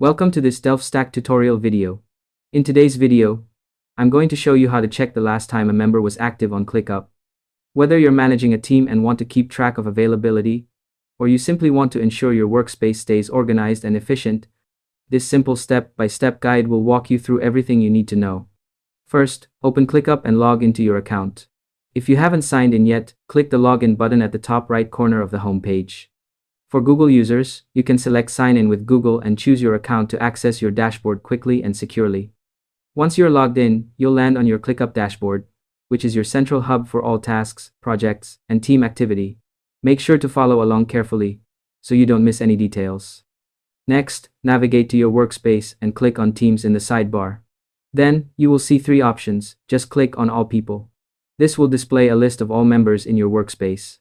Welcome to this Delph Stack tutorial video. In today's video, I'm going to show you how to check the last time a member was active on ClickUp. Whether you're managing a team and want to keep track of availability, or you simply want to ensure your workspace stays organized and efficient, this simple step-by-step guide will walk you through everything you need to know. First, open ClickUp and log into your account. If you haven't signed in yet, click the login button at the top right corner of the home page. For Google users, you can select Sign in with Google and choose your account to access your dashboard quickly and securely. Once you're logged in, you'll land on your ClickUp dashboard, which is your central hub for all tasks, projects, and team activity. Make sure to follow along carefully, so you don't miss any details. Next, navigate to your workspace and click on Teams in the sidebar. Then, you will see three options. Just click on All People. This will display a list of all members in your workspace.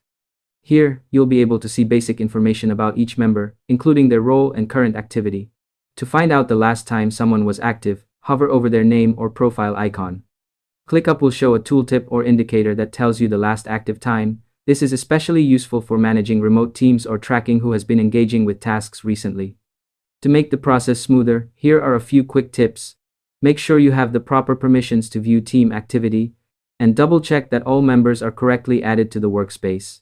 Here, you'll be able to see basic information about each member, including their role and current activity. To find out the last time someone was active, hover over their name or profile icon. ClickUp will show a tooltip or indicator that tells you the last active time. This is especially useful for managing remote teams or tracking who has been engaging with tasks recently. To make the process smoother, here are a few quick tips. Make sure you have the proper permissions to view team activity, and double-check that all members are correctly added to the workspace.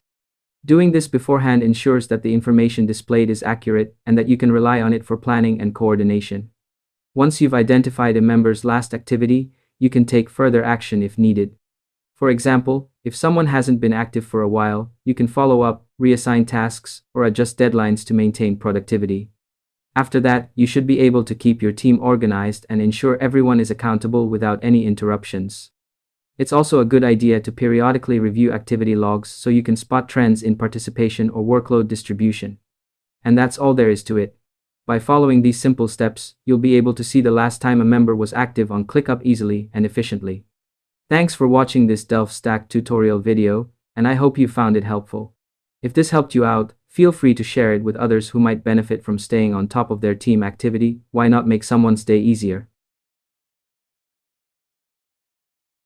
Doing this beforehand ensures that the information displayed is accurate and that you can rely on it for planning and coordination. Once you've identified a member's last activity, you can take further action if needed. For example, if someone hasn't been active for a while, you can follow up, reassign tasks, or adjust deadlines to maintain productivity. After that, you should be able to keep your team organized and ensure everyone is accountable without any interruptions. It's also a good idea to periodically review activity logs so you can spot trends in participation or workload distribution. And that's all there is to it. By following these simple steps, you'll be able to see the last time a member was active on ClickUp easily and efficiently. Thanks for watching this Delph Stack tutorial video, and I hope you found it helpful. If this helped you out, feel free to share it with others who might benefit from staying on top of their team activity. Why not make someone's day easier?